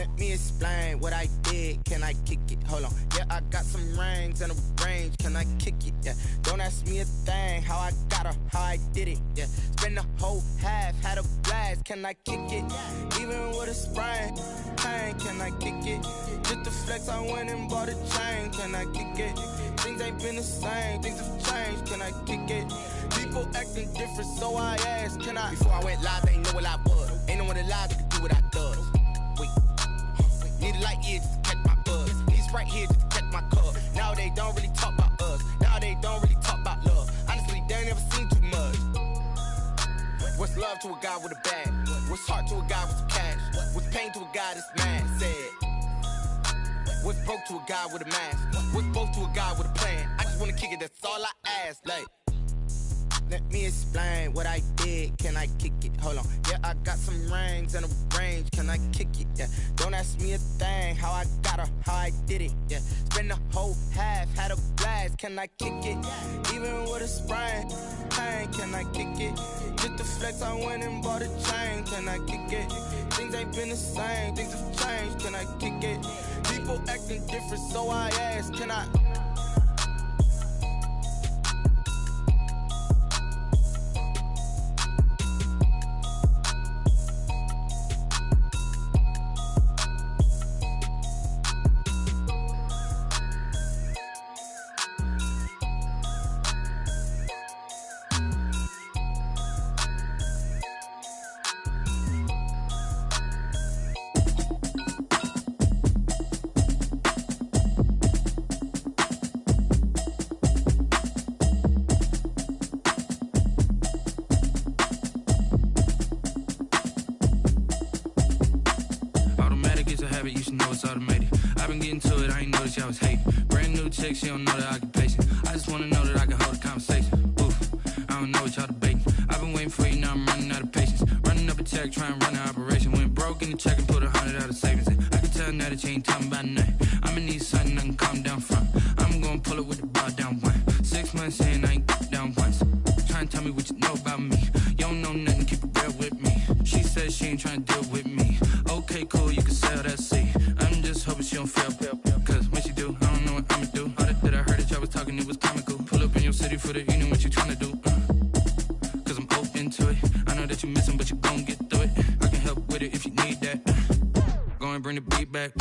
Let me explain what I did. Can I kick it? Hold on. Yeah, I got some rings and a range. Can I kick it? Yeah. Don't ask me a thing. How I got her, how I did it. Yeah. Spend the whole half, had a blast. Can I kick it? Even with a sprain, pain. Can I kick it? Just to flex, I went and bought a chain. Can I kick it? Things ain't been the same. Things have changed. Can I kick it? People acting different, so I asked. Can I? Before I went live, they ain't know what I was. Ain't no one alive that could do what I does. Need a light year just to catch my buzz. Need Sprite here just to catch my cup. Now they don't really talk about us. Now they don't really talk about love. Honestly, they ain't never seen too much. What's love to a guy with a bag? What's heart to a guy with some cash? What's pain to a guy that's mad? Said. What's broke to a guy with a mask? What's both to a guy with a plan? I just wanna kick it, that's all I ask. Like, let me explain what I did. Can I kick it? Hold on. Yeah, I got some rings and a range. Can I kick it? Yeah. Don't ask me a thing. How I got her, how I did it. Yeah. Spend the whole half, had a blast. Can I kick it? Even with a sprain, pain. Can I kick it? Just to flex, I went and bought a chain. Can I kick it? Things ain't been the same. Things have changed. Can I kick it? People acting different, so I asked. Can I? She don't know the occupation. I just wanna know that I can hold a conversation. Oof, I don't know what y'all debating. I've been waiting for you, now I'm running out of patience. Running up a check, trying to run an operation. Went broke in the check and put 100 out of savings in. I can tell now that you ain't talking about nothing. I'ma need something I can calm down from. I'm gonna pull it with the bar down one. 6 months in, I ain't down once. Trying to tell me what you know about me. You don't know nothing, keep it real with me. She said she ain't trying to deal with me. Okay, cool, you can sell that seat. I'm just hoping she don't fail. Cause when she do, I don't know what I'ma do. All that I heard that y'all was talking, it was comical. Pull up in your city for the evening, what you tryna do? Cause I'm open to it. I know that you missing, but you gon' get through it. I can help with it if you need that. Go and bring the beat back.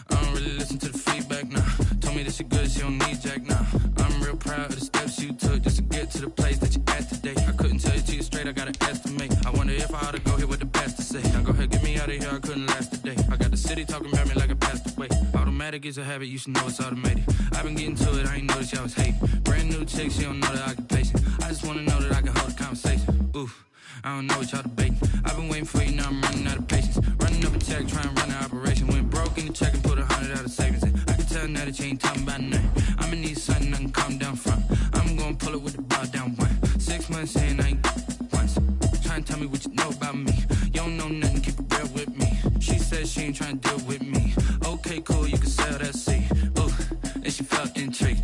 I don't really listen to the feedback, nah. Told me that she good, she don't need jack, nah. I'm real proud of the steps you took just to get to the place that you at today. I couldn't tell you to you straight, I gotta estimate. I wonder if I ought to go here with the best to say. Now go ahead, get me out of here, I couldn't last today. I got the city talking about me like I passed away. Automatic is a habit, you should know it's automated. I've been getting to it, I ain't noticed y'all was hating. Brand new chick, she don't know the occupation. I just wanna know that I can hold a conversation. Oof, I don't know what y'all debating. I've been waiting for you, now I'm running out of patience. Running up a check, trying to run an operation. Went broke in the check and put 100 out of savings in. I can tell now that you ain't talking about nothing. I'ma need something I can calm down from. I'm gonna pull it with the bar down one. 6 months in, I ain't once. Trying to tell me what you know about me. You don't know nothing, keep it real with me. She said she ain't trying to deal with me. Okay, cool, you can sell that seat. Ooh, and she felt intrigued.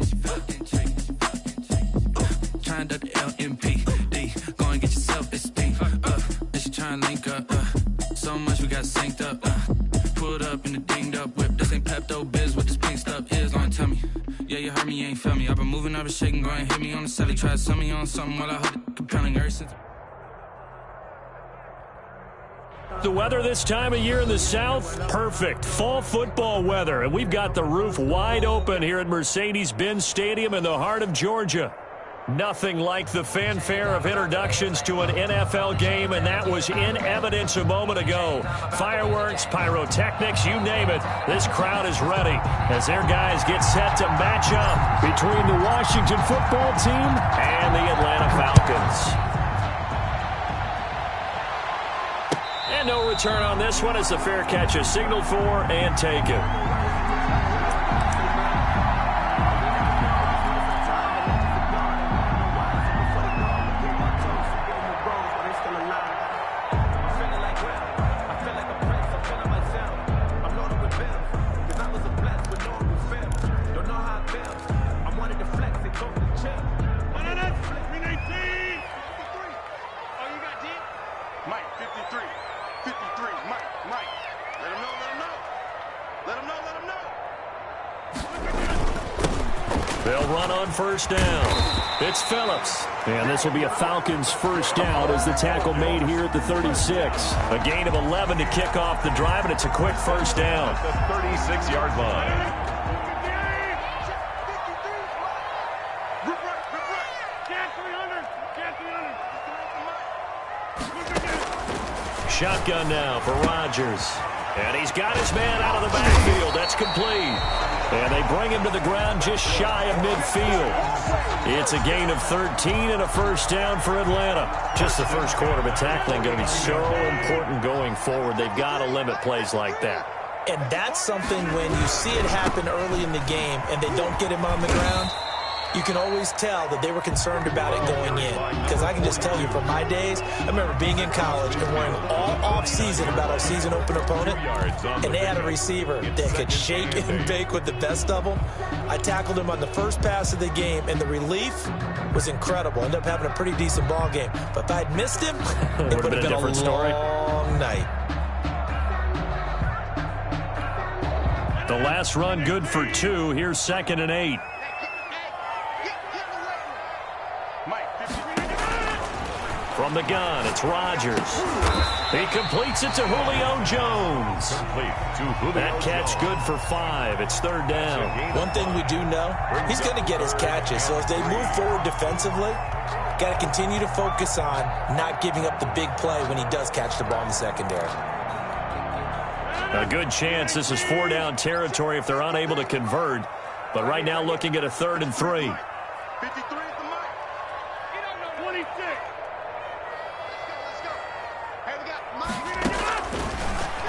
Trying to the LMPD. Go and get your self-esteem. And she trying to link up. So much we got synced up. Pulled up in the dinged up whip. This ain't Pepto-Biz, what this pink stuff is. Gonna tell me. Yeah, you heard me, you ain't felt me. I've been moving, I've been shaking. Go and hit me on the celly. Try to sell me on something while I hold it compelling ever since. The weather this time of year in the South, perfect. Fall football weather, and we've got the roof wide open here at Mercedes-Benz Stadium in the heart of Georgia. Nothing like the fanfare of introductions to an NFL game, and that was in evidence a moment ago. Fireworks, pyrotechnics, you name it. This crowd is ready as their guys get set to match up between the Washington football team and the Atlanta Falcons. And no return on this one as the fair catch is signaled for and taken. Let him know. They'll run on first down. It's Phillips. And this will be a Falcons first down as the tackle made here at the 36. A gain of 11 to kick off the drive, and it's a quick first down. At the 36-yard line. Shotgun now for Rodgers. And he's got his man out of the backfield. That's complete. And they bring him to the ground just shy of midfield. It's a gain of 13 and a first down for Atlanta. Just the first quarter, but tackling going to be so important going forward. They've got to limit plays like that. And that's something when you see it happen early in the game and they don't get him on the ground, you can always tell that they were concerned about it going in. Because I can just tell you from my days, I remember being in college and worrying all off-season about our season opener opponent, and they had a receiver that could shake and bake with the best of them. I tackled him on the first pass of the game, and the relief was incredible. Ended up having a pretty decent ball game. But if I'd missed him, it would have been a long story. Night. The last run good for 2. Here's 2nd and 8. From the gun, it's Rodgers. He completes it to Julio Jones. That catch good for 5. It's 3rd down. One thing we do know, he's going to get his catches. So as they move forward defensively, got to continue to focus on not giving up the big play when he does catch the ball in the secondary. A good chance this is 4-down territory if they're unable to convert. But right now looking at a 3rd and 3. 53 at the mic. 26.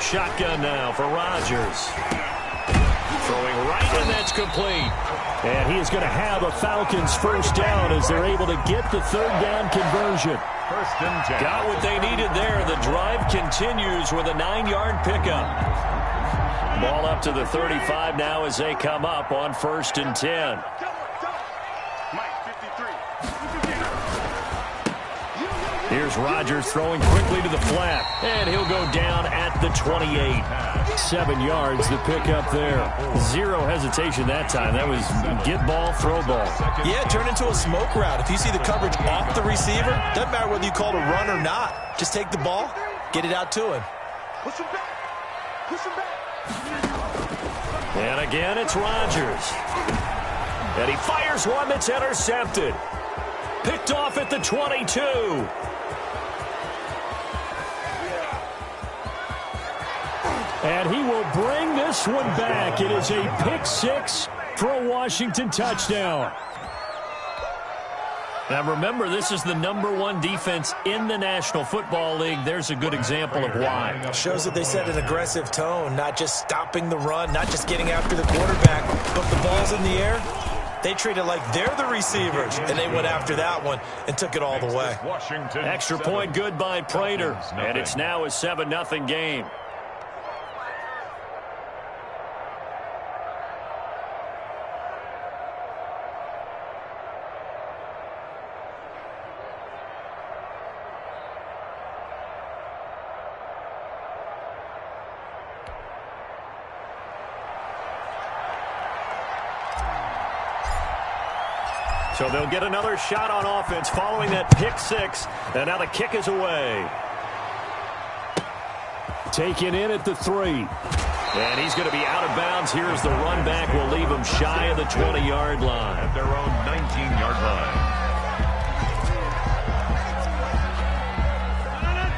Shotgun now for Rodgers. Throwing right, and that's complete. And he is going to have a Falcons first down as they're able to get the 3rd down conversion. First and 10. Got what they needed there. The drive continues with a 9-yard pickup. Ball up to the 35 now as they come up on 1st and 10. Here's Rodgers throwing quickly to the flat, and he'll go down at the 28. 7 yards to pick up there. Zero hesitation that time. That was get ball, throw ball. Yeah, turn into a smoke route. If you see the coverage off the receiver, doesn't matter whether you call it a run or not. Just take the ball, get it out to him. Push him back. Push him back. And again, it's Rodgers. And he fires one that's intercepted. Picked off at the 22. And he will bring this one back. It is a pick 6 for a Washington touchdown. Now remember, this is the #1 defense in the National Football League. There's a good example of why. Shows that they set an aggressive tone, not just stopping the run, not just getting after the quarterback, but the ball's in the air. They treat it like they're the receivers, and they went after that one and took it all the way. Extra point good by Prater, and it's now a 7-0 game. So they'll get another shot on offense following that pick 6. And now the kick is away. Taken in at the 3. And he's going to be out of bounds. Here's the run back. Will leave him shy of the 20-yard line. At their own 19-yard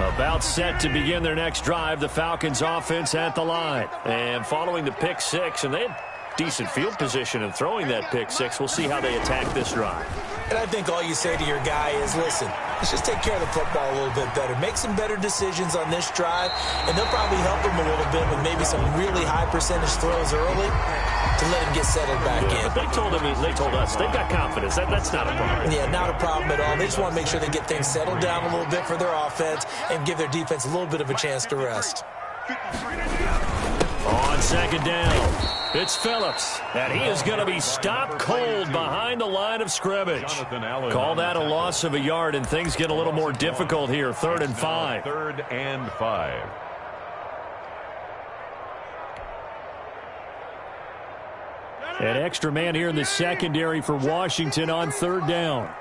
line. About set to begin their next drive. The Falcons offense at the line. And following the pick 6, and they had decent field position in throwing that pick 6. We'll see how they attack this drive. And I think all you say to your guy is, listen, let's just take care of the football a little bit better. Make some better decisions on this drive, and they'll probably help him a little bit with maybe some really high percentage throws early to let him get settled back in. But they told us they've got confidence. That's not a problem. Yeah, not a problem at all. They just want to make sure they get things settled down a little bit for their offense and give their defense a little bit of a chance to rest. On 2nd down, it's Phillips, and he is going to be stopped cold behind the line of scrimmage. Call that a loss of a yard, and things get a little more difficult here. 3rd and 5. 3rd and 5. An extra man here in the secondary for Washington on third down.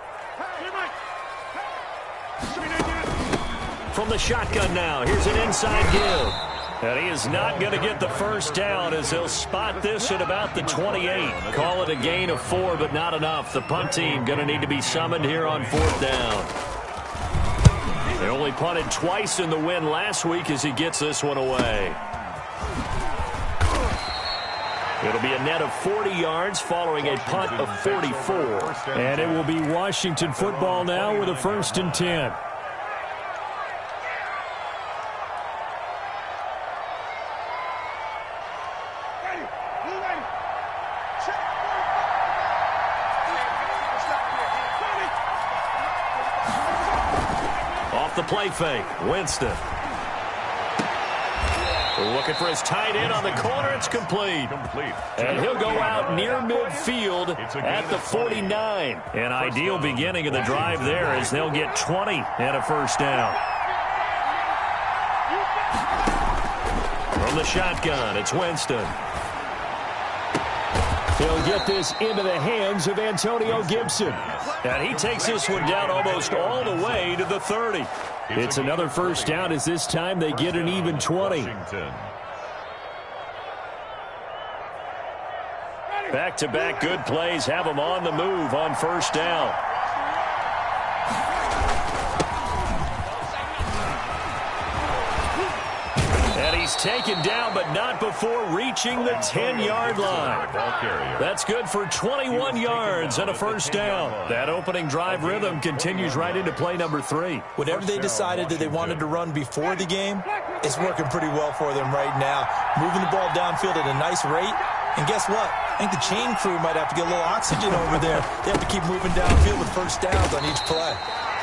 From the shotgun now, here's an inside give. And he is not going to get the first down as he'll spot this at about the 28. Call it a gain of 4, but not enough. The punt team going to need to be summoned here on fourth down. They only punted twice in the win last week as he gets this one away. It'll be a net of 40 yards following a punt of 44. And it will be Washington football now with a 1st and 10. Off the play fake, Winston. Looking for his tight end on the corner. It's complete. And he'll go out near midfield at the 49. An ideal beginning of the drive there as they'll get 20 and a first down. From the shotgun, it's Winston. He'll get this into the hands of Antonio Gibson. And he takes this one down almost all the way to the 30. It's another first down as this time they get an even 20. Back-to-back good plays have them on the move on first down. And he's taken down, but not before reaching the 10-yard line. That's good for 21 yards and a first down. That opening drive rhythm continues right into play number 3. Whatever they decided that they wanted to run before the game, it's working pretty well for them right now. Moving the ball downfield at a nice rate. And guess what? I think the chain crew might have to get a little oxygen over there. They have to keep moving downfield with first downs on each play.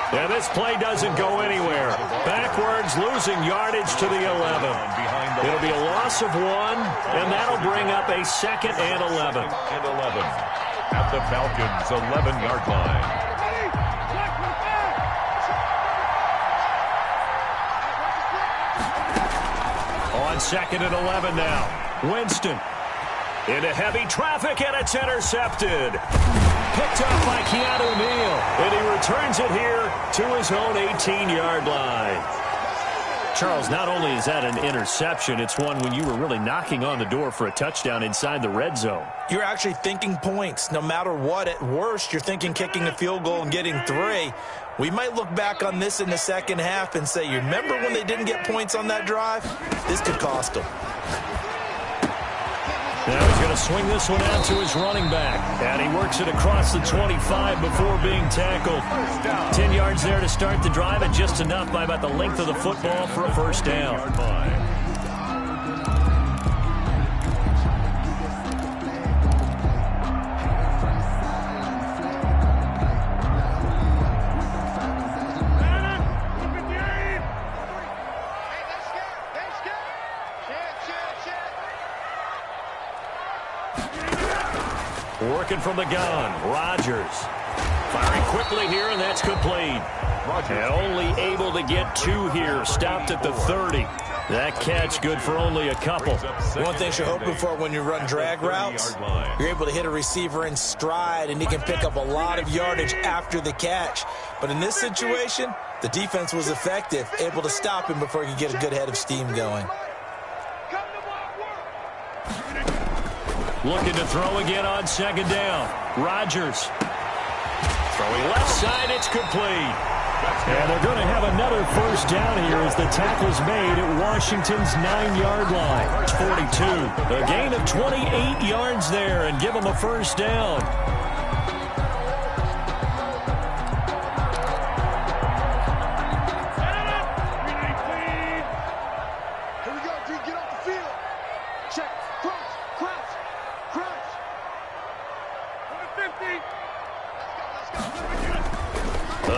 And this play doesn't go anywhere. Backwards, losing yardage to the 11. It'll be a loss of 1, and that'll bring up a 2nd and 11. And 11 at the Falcons' 11-yard line. On 2nd and 11 now. Winston into heavy traffic, and it's intercepted. Picked up by Keanu Neal, and he returns it here to his own 18-yard line. Charles, not only is that an interception, it's one when you were really knocking on the door for a touchdown inside the red zone. You're actually thinking points. No matter what, at worst, you're thinking kicking a field goal and getting 3. We might look back on this in the second half and say, you remember when they didn't get points on that drive? This could cost them. Now he's going to swing this one out to his running back. And he works it across the 25 before being tackled. 10 yards there to start the drive, and just enough by about the length of the football for a first down. Working from the gun, Rodgers. Firing quickly here, and that's complete. And only able to get 2 here, stopped at the 30. That catch good for only a couple. One thing you're hoping for when you run drag routes, you're able to hit a receiver in stride, and he can pick up a lot of yardage after the catch. But in this situation, the defense was effective, able to stop him before he could get a good head of steam going. Looking to throw again on 2nd down. Rodgers. Throwing left side, it's complete. And they're going to have another first down here as the tackle's made at Washington's 9-yard line. It's 42. A gain of 28 yards there and give them a first down.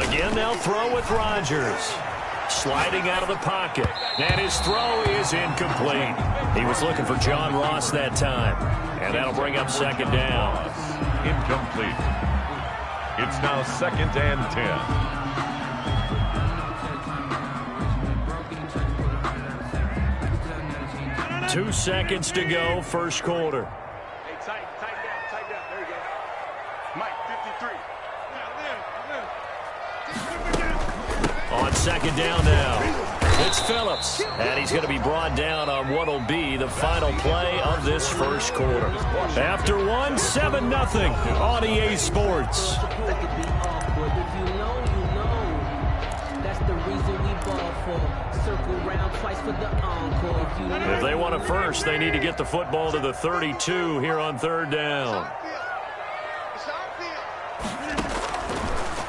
Again, they'll throw with Rodgers. Sliding out of the pocket. And his throw is incomplete. He was looking for John Ross that time. And that'll bring up 2nd down. Incomplete. It's now 2nd and 10. 2 seconds to go, first quarter. Hey, tight down. second down now. It's Phillips, and he's going to be brought down on what will be the final play of this first quarter. After 7-0 on EA Sports. If they want it first, they need to get the football to the 32 here on third down.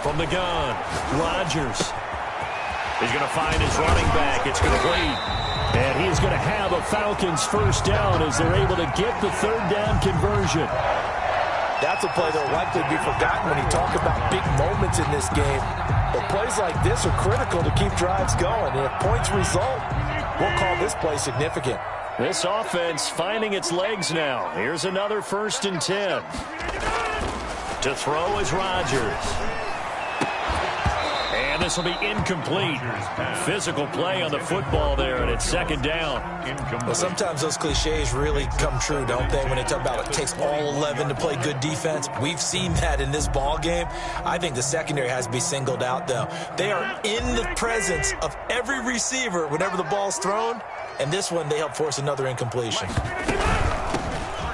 From the gun, Rodgers. He's going to find his running back. It's complete. And he's going to have a Falcons first down as they're able to get the third down conversion. That's a play that will likely be forgotten when you talk about big moments in this game. But plays like this are critical to keep drives going. And if points result, we'll call this play significant. This offense finding its legs now. Here's another 1st and 10. To throw is Rodgers. And this will be incomplete. Physical play on the football there, and it's second down. Well, sometimes those cliches really come true, don't they? When they talk about it takes all 11 to play good defense. We've seen that in this ball game. I think the secondary has to be singled out, though. They are in the presence of every receiver whenever the ball's thrown, and this one they help force another incompletion.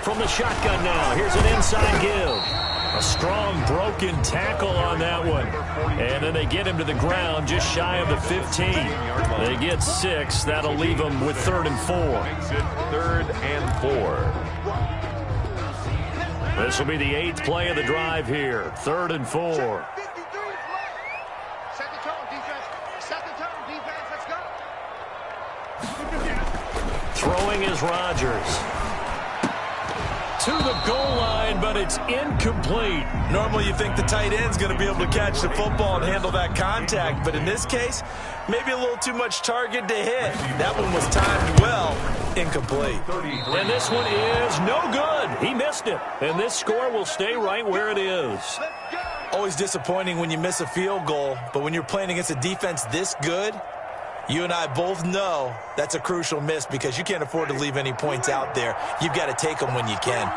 From the shotgun now, here's an inside give. A strong broken tackle on that one. And then they get him to the ground just shy of the 15. They get 6. That'll leave them with 3rd and 4. 3rd and 4. This will be the 8th play of the drive here. 3rd and 4. Set the tone, defense. Set the tone, defense. Let's go. Throwing is Rodgers. To the goal line, but it's incomplete. Normally you think the tight end's going to be able to catch the football and handle that contact, but in this case, maybe a little too much target to hit. That one was timed well, incomplete. And this one is no good. He missed it, and this score will stay right where it is. Always disappointing when you miss a field goal, but when you're playing against a defense this good, you and I both know that's a crucial miss because you can't afford to leave any points out there. You've got to take them when you can.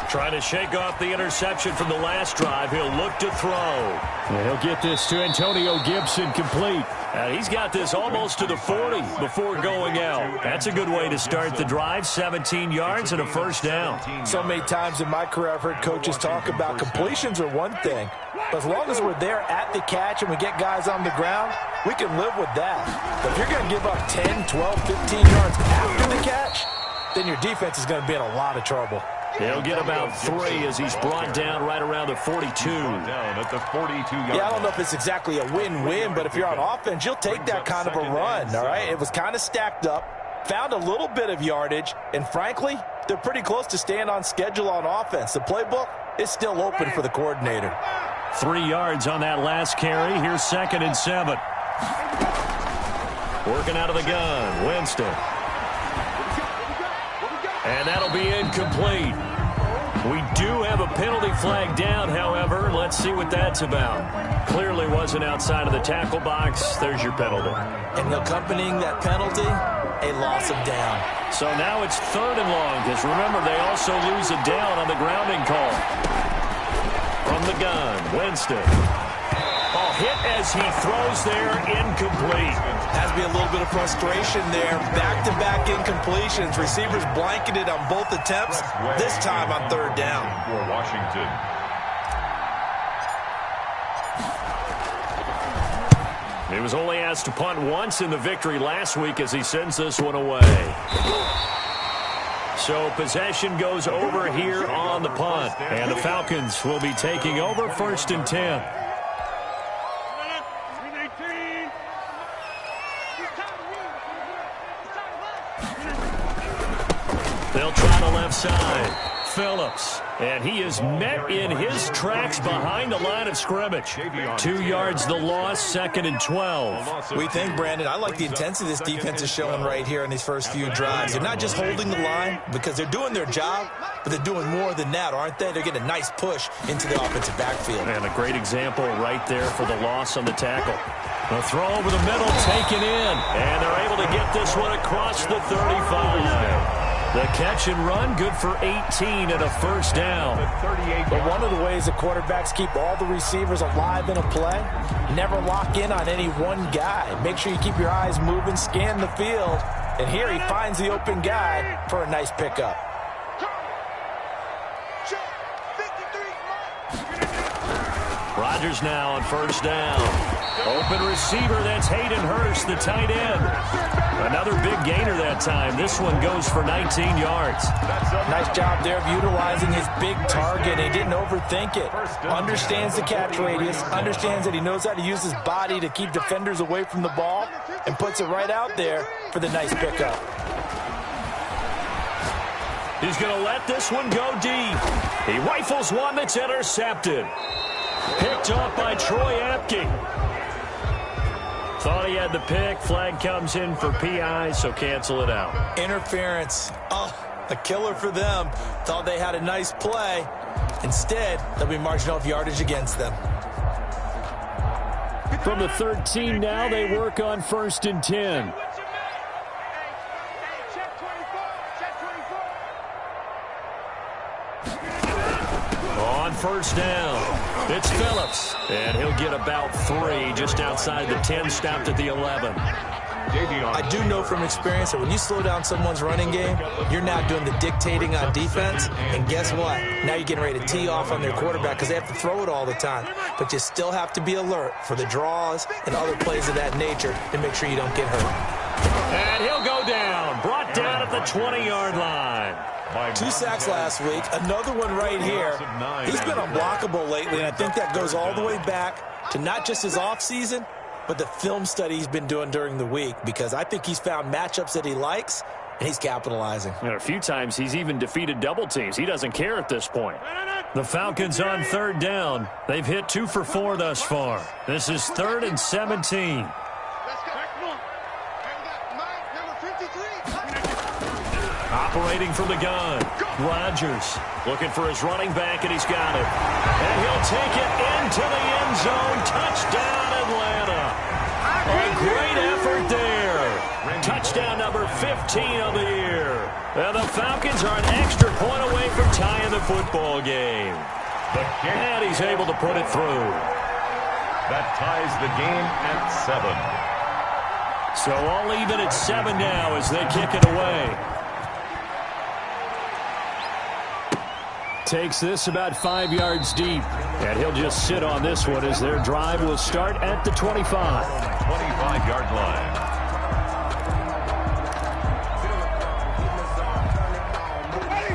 Trying to shake off the interception from the last drive. He'll look to throw. And he'll get this to Antonio Gibson complete. He's got this almost to the 40 before going out. That's a good way to start the drive. 17 yards and a first down. So many times in my career I've heard coaches talk about completions are one thing. But as long as we're there at the catch and we get guys on the ground, we can live with that. But if you're going to give up 10, 12, 15 yards after the catch, then your defense is going to be in a lot of trouble. He'll get about 3 as he's brought down right around the 42. Down at the 42-yard. Yeah, I don't know if it's exactly a win-win, but if you're on offense, you'll take that kind of a run, all right? It was kind of stacked up, found a little bit of yardage, and frankly, they're pretty close to staying on schedule on offense. The playbook is still open for the coordinator. 3 yards on that last carry. Here's 2nd and 7. Working out of the gun, Winston. And that'll be incomplete. We do have a penalty flag down, however. Let's see what that's about. Clearly wasn't outside of the tackle box. There's your penalty. And accompanying that penalty, a loss of down. So now it's 3rd and long, because remember, they also lose a down on the grounding call. From the gun, Winston. Oh, hit as he throws there, incomplete. Has to be a little bit of frustration there. Back-to-back incompletions. Receivers blanketed on both attempts, this time on 3rd down. For Washington. He was only asked to punt once in the victory last week as he sends this one away. So possession goes over here on the punt. And the Falcons will be taking over 1st and 10. They'll try the left side. Phillips. And he is met in his tracks behind the line of scrimmage. 2 yards the loss, 2nd and 12. We think, Brandon, I like the intensity this defense is showing right here in these first few drives. They're not just holding the line because they're doing their job, but they're doing more than that, aren't they? They're getting a nice push into the offensive backfield. And a great example right there for the loss on the tackle. A throw over the middle, taken in. And they're able to get this one across the 35. The catch and run, good for 18 and a first down. But one of the ways the quarterbacks keep all the receivers alive in a play, never lock in on any one guy. Make sure you keep your eyes moving, scan the field. And here he finds the open guy for a nice pickup. Rodgers now on first down. Open receiver, that's Hayden Hurst, the tight end. Another big gainer that time. This one goes for 19 yards. Nice job there of utilizing his big target. He didn't overthink it. Understands the catch radius, understands that he knows how to use his body to keep defenders away from the ball, and puts it right out there for the nice pickup. He's going to let this one go deep. He rifles one that's intercepted. Picked off by Troy Apke. Thought he had the pick. Flag comes in for PI, so cancel it out. Interference. Oh, a killer for them. Thought they had a nice play. Instead, they'll be marching off yardage against them. From the 13 now, they work on 1st and 10. On first down, it's Phillips, and he'll get about 3 just outside the 10, stopped at the 11. I do know from experience that when you slow down someone's running game, you're now doing the dictating on defense, and guess what? Now you're getting ready to tee off on their quarterback because they have to throw it all the time. But you still have to be alert for the draws and other plays of that nature to make sure you don't get hurt. And he'll go down, brought down at the 20-yard line. 2 sacks last week, another one right here. He's been unblockable lately, and I think that goes all the way back to not just his offseason, but the film study he's been doing during the week, because I think he's found matchups that he likes, and he's capitalizing. And a few times he's even defeated double teams. He doesn't care at this point. The Falcons on 3rd down. They've hit 2 for 4 thus far. This is 3rd and 17. Operating from the gun, Rodgers looking for his running back, and he's got it. And he'll take it into the end zone. Touchdown, Atlanta. A great effort there. Touchdown number 15 of the year. And the Falcons are an extra point away from tying the football game. And he's able to put it through. That ties the game at 7. So all even at 7 now as they kick it away. Takes this about 5 yards deep. And he'll just sit on this one as their drive will start at the 25. 25-yard line.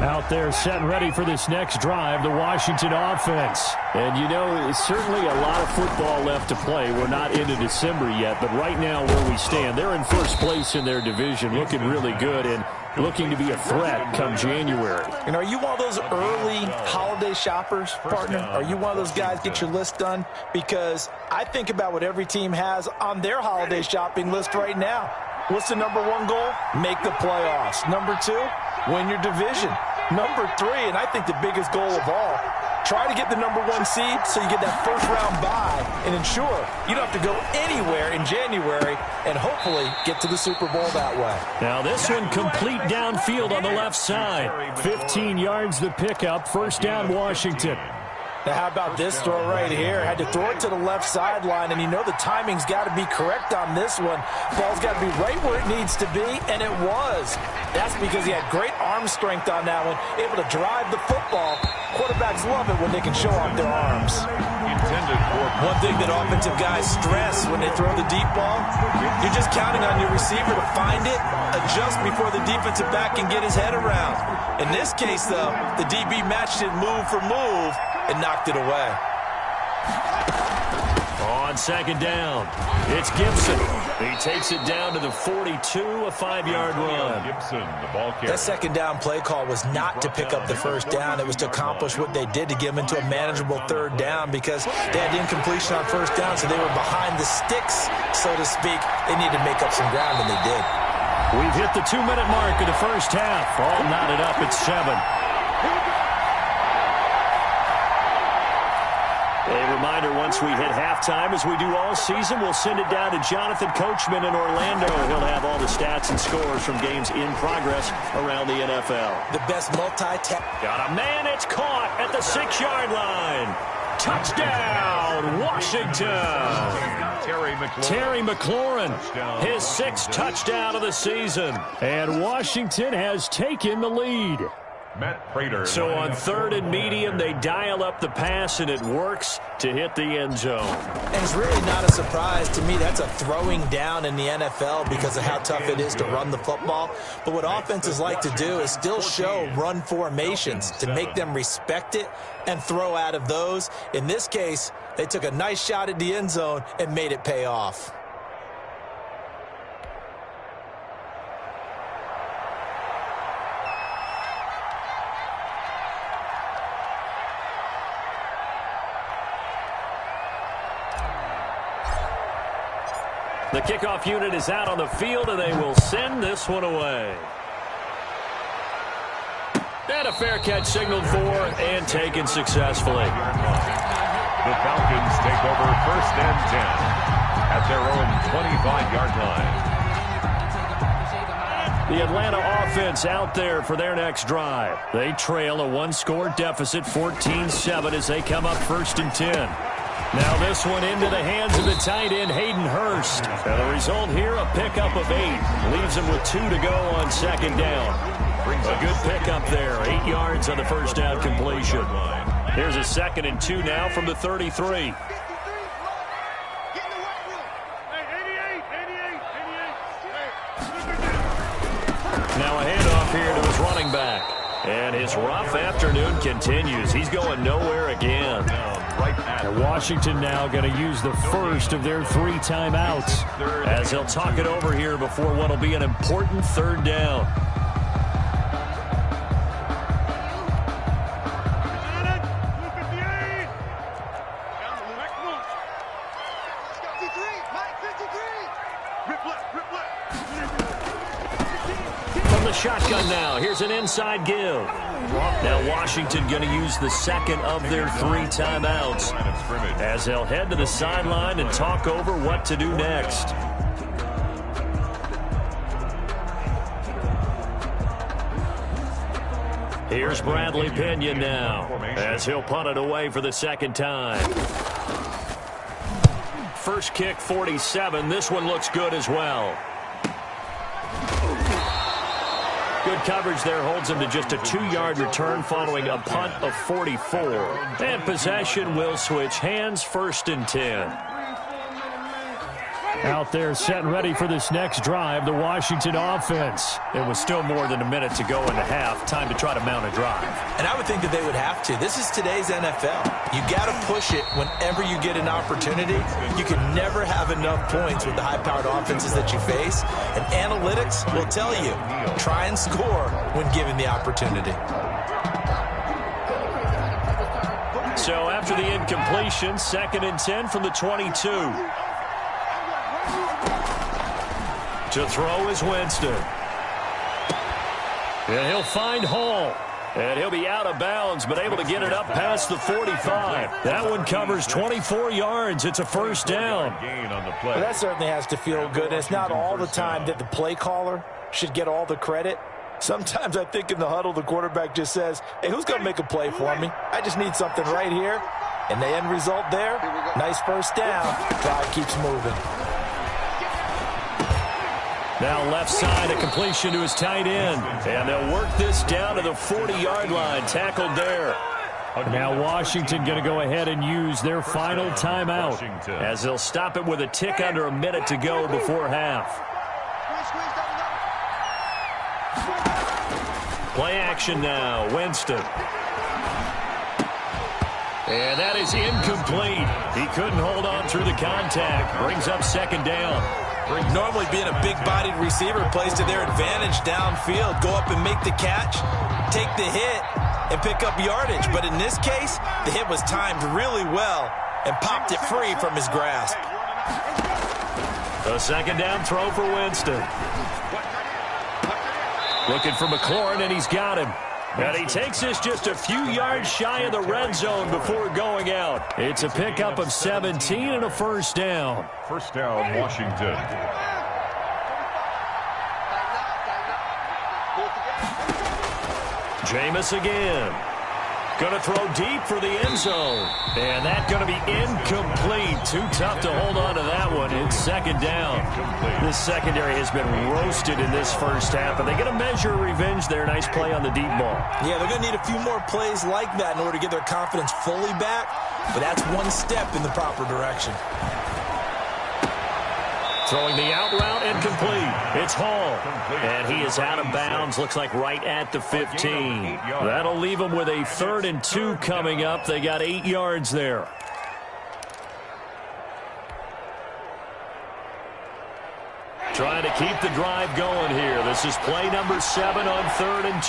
Out there set and ready for this next drive, the Washington offense. And, you know, it's certainly a lot of football left to play. We're not into December yet, but right now where we stand, they're in first place in their division, looking really good and looking to be a threat come January. And are you one of those early holiday shoppers, partner? Are you one of those guys get your list done? Because I think about what every team has on their holiday shopping list right now. What's the number 1 goal? Make the playoffs. Number 2, win your division. Number 3, and I think the biggest goal of all, try to get the number 1 seed so you get that first-round bye and ensure you don't have to go anywhere in January and hopefully get to the Super Bowl that way. Now this one complete downfield on the left side. 15 yards the pickup. First down, Washington. Now, how about this throw right here? Had to throw it to the left sideline, and you know the timing's got to be correct on this one. Ball's got to be right where it needs to be, and it was. That's because he had great arm strength on that one, able to drive the football. Quarterbacks love it when they can show off their arms. One thing that offensive guys stress when they throw the deep ball, you're just counting on your receiver to find it, adjust before the defensive back can get his head around. In this case, though, the DB matched it move for move and knocked it away. On second down, it's Gibson. He takes it down to the 42, a 5-yard run. Gibson, the ball carrier. That second down play call was not to pick up the first down. It was to accomplish what they did to get them into a manageable 3rd down because they had incompletion on first down, so they were behind the sticks, so to speak. They needed to make up some ground, and they did. We've hit the 2-minute mark of the first half. All knotted up at 7. A reminder once we hit halftime, as we do all season, we'll send it down to Jonathan Coachman in Orlando. He'll have all the stats and scores from games in progress around the NFL. The best Got a man, it's caught at the 6-yard line. Touchdown, Washington. Terry McLaurin, his 6th touchdown of the season. And Washington has taken the lead. So on 3rd and medium, they dial up the pass, and it works to hit the end zone. And it's really not a surprise to me. That's a throwing down in the NFL because of how tough it is to run the football. But what offenses like to do is still show run formations to make them respect it and throw out of those. In this case, they took a nice shot at the end zone and made it pay off. The kickoff unit is out on the field, and they will send this one away. And a fair catch signaled for and taken successfully. The Falcons take over 1st and 10 at their own 25-yard line. The Atlanta offense out there for their next drive. They trail a 1-score deficit, 14-7, as they come up 1st and 10. Now this one into the hands of the tight end, Hayden Hurst. And the result here, a pickup of 8. Leaves him with 2 to go on 2nd down. A good pickup there, 8 yards on the 1st down completion. Here's a 2nd and 2 now from the 33. Now a handoff here to his running back. And his rough afternoon continues. He's going nowhere again. And Washington now going to use the first of their 3 timeouts as he'll talk it over here before what will be an important 3rd down. From the shotgun now, here's an inside give. Now Washington going to use the 2nd of their 3 timeouts as they'll head to the sideline and talk over what to do next. Here's Bradley Pinion now as he'll punt it away for the 2nd time. First kick 47. This one looks good as well. Good coverage there holds him to just a 2-yard return following a punt of 44. And possession will switch hands, 1st and 10. Out there set and ready for this next drive, the Washington offense. It was still more than a minute to go in the half. Time to try to mount a drive. And I would think that they would have to. This is today's NFL. You got to push it whenever you get an opportunity. You can never have enough points with the high-powered offenses that you face. And analytics will tell you, try and score when given the opportunity. So after the incompletion, 2nd and 10 from the 22. To throw is Winston. And he'll find Hall. And he'll be out of bounds, but able to get it up past the 45. That one covers 24 yards. It's a 1st down. Well, that certainly has to feel good. It's not all the time that the play caller should get all the credit. Sometimes I think in the huddle, the quarterback just says, hey, who's going to make a play for me? I just need something right here. And the end result there, nice 1st down. Drive keeps moving. Now left side, a completion to his tight end. And they'll work this down to the 40-yard line. Tackled there. Now Washington going to go ahead and use their final timeout as they'll stop it with a tick under a minute to go before half. Play action now. Winston. And that is incomplete. He couldn't hold on through the contact. Brings up 2nd down. Normally being a big-bodied receiver plays to their advantage downfield. Go up and make the catch, take the hit, and pick up yardage. But in this case, the hit was timed really well and popped it free from his grasp. A 2nd down throw for Winston. Looking for McLaurin, and he's got him. And he takes this just a few yards shy of the red zone before going out. It's a pickup of 17 and a first down. First down, Washington. Jameis again. Going to throw deep for the end zone. And that's going to be incomplete. Too tough to hold on to that one. It's second down. This secondary has been roasted in this first half, and they're going to measure revenge there. Nice play on the deep ball. Yeah, they're going to need a few more plays like that in order to get their confidence fully back, but that's one step in the proper direction. Throwing the out route incomplete. It's Hall. And he is out of bounds. Looks like right at the 15. That'll leave them with a 3rd and 2 coming up. They got 8 yards there. Trying to keep the drive going here. This is play number 7 on 3rd and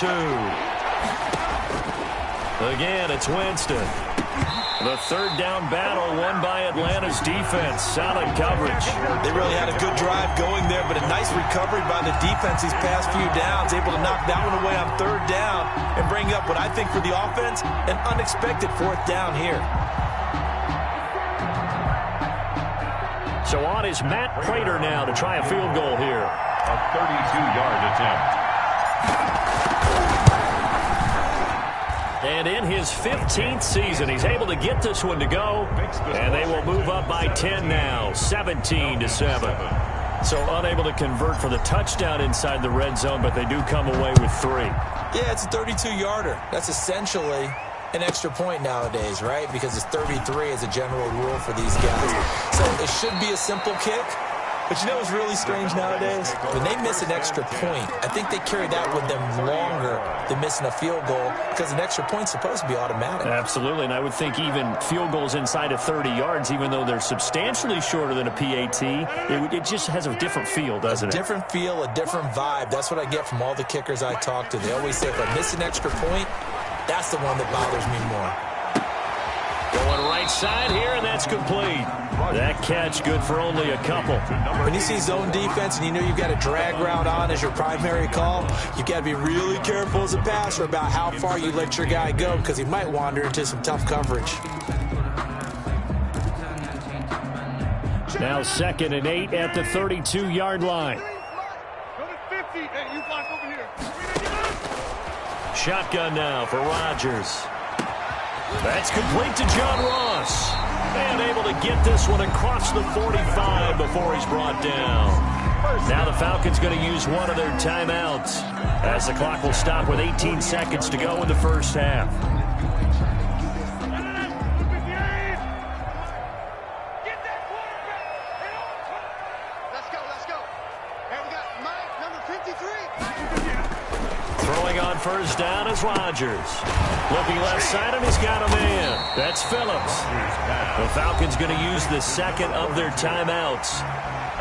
2. Again, it's Winston. The third down battle won by Atlanta's defense. Solid coverage. They really had a good drive going there, but a nice recovery by the defense these past few downs, able to knock that one away on 3rd down and bring up what I think for the offense, an unexpected 4th down here. So on is Matt Prater now to try a field goal here. A 32-yard attempt. And in his 15th season, he's able to get this one to go. And they will move up by 10 now, 17-7. So unable to convert for the touchdown inside the red zone, but they do come away with 3. Yeah, it's a 32-yarder. That's essentially an extra point nowadays, right? Because it's 33 as a general rule for these guys. So it should be a simple kick. But you know what's really strange nowadays? When they miss an extra point, I think they carry that with them longer than missing a field goal because an extra point's supposed to be automatic. Absolutely, and I would think even field goals inside of 30 yards, even though they're substantially shorter than a PAT, it just has a different feel, doesn't it? A different feel, a different vibe. That's what I get from all the kickers I talk to. They always say if I miss an extra point, that's the one that bothers me more. Going right side here, and that's complete. That catch good for only a couple. When you see zone defense and you know you've got a drag route on as your primary call, you've got to be really careful as a passer about how far you let your guy go because he might wander into some tough coverage. Now 2nd and 8 at the 32-yard line. Shotgun now for Rodgers. That's complete to John Ross. And able to get this one across the 45 before he's brought down. Now the Falcons going to use one of their timeouts as the clock will stop with 18 seconds to go in the first half. Let's go. And we got Mike, number 53. Throwing on first down is Rodgers. Looking left side, and he's got a man. That's Phillips. The Falcons going to use the second of their timeouts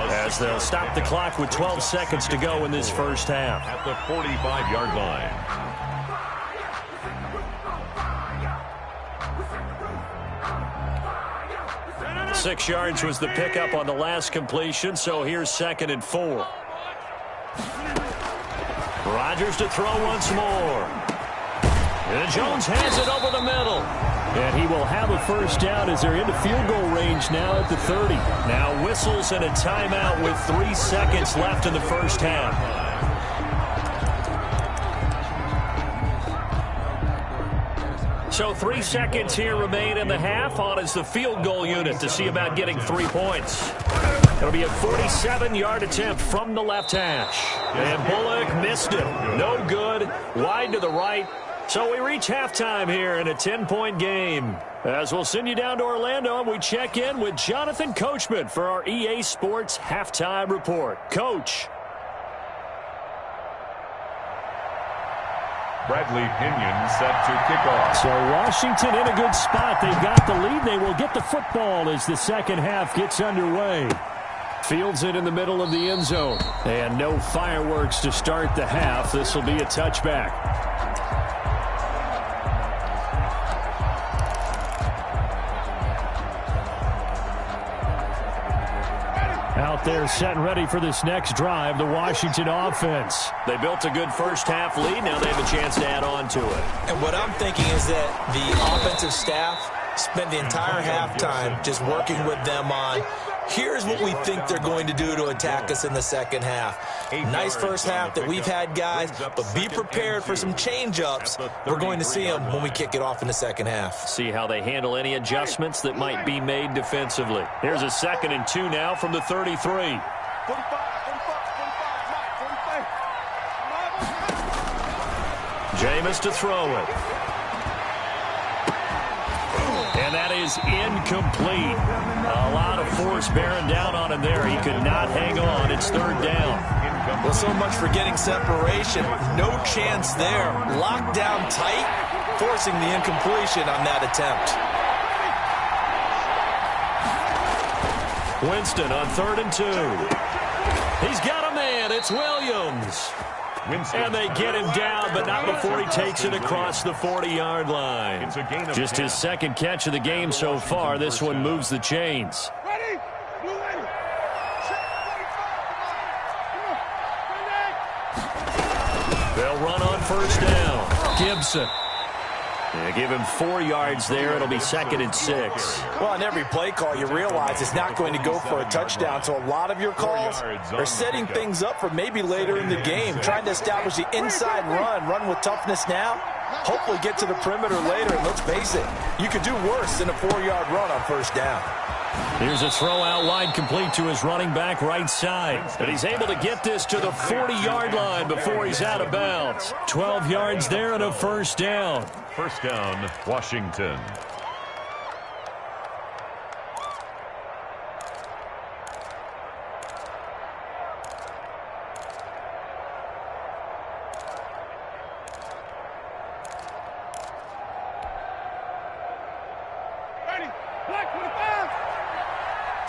as they'll stop the clock with 12 seconds to go in this first half. At the 45-yard line. Six yards was the pickup on the last completion, so here's 2nd and 4. Rodgers to throw once more. And Jones has it over the middle. And he will have a first down as they're into field goal range now at the 30. Now whistles and a timeout with 3 seconds left in the first half. So 3 seconds here remain in the half. On is the field goal unit to see about getting 3 points. It'll be a 47-yard attempt from the left hash. And Bullock missed it. No good. Wide to the right. So we reach halftime here in a 10-point game. As we'll send you down to Orlando, and we check in with Jonathan Coachman for our EA Sports Halftime Report. Coach. Bradley Pinion set to kick off. So Washington in a good spot. They've got the lead. They will get the football as the second half gets underway. Fields it in the middle of the end zone. And no fireworks to start the half. This will be a touchback. Out They're set and ready for this next drive, the Washington offense. They built a good first-half lead. Now they have a chance to add on to it. And what I'm thinking is that the offensive staff spent the entire halftime just working with them on, here's what we think they're going to do to attack us in the second half. Nice first half that we've had, guys, but be prepared for some change-ups. We're going to see them when we kick it off in the second half. See how they handle any adjustments that might be made defensively. Here's a 2nd and 2 now from the 33. Jameis to throw it. And that is incomplete. A lot of force bearing down on him there. He could not hang on. It's 3rd down. Well, so much for getting separation. No chance there. Locked down tight, forcing the incompletion on that attempt. Winston on 3rd and 2. He's got a man. It's Williams. And they get him down, but not before he takes it across the 40-yard line. Just his 2nd catch of the game so far. This one moves the chains. They'll run on 1st down. Gibson. Yeah, give him 4 yards there. It'll be 2nd and 6. Well, on every play call, you realize it's not going to go for a touchdown. So a lot of your calls are setting things up for maybe later in the game, trying to establish the inside run with toughness now, hopefully get to the perimeter later. And let's face it, you could do worse than a 4-yard run on 1st down. Here's a throw out wide, complete to his running back right side. But he's able to get this to the 40-yard line before he's out of bounds. 12 yards there and a 1st down. 1st down, Washington. Ready, black 45.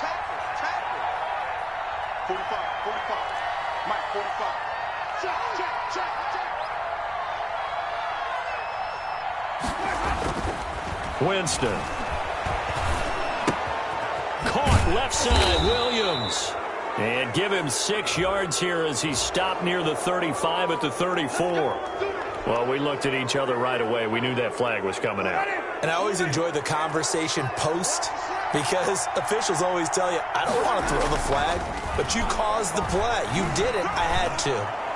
Tackle. 45. Mike, 45. Check. Winston. Caught left side, Williams. And give him 6 yards here as he stopped near the 35 at the 34. Well, we looked at each other right away. We knew that flag was coming out. And I always enjoy the conversation post, because officials always tell you, I don't want to throw the flag, but you caused the play. You did it. I had to.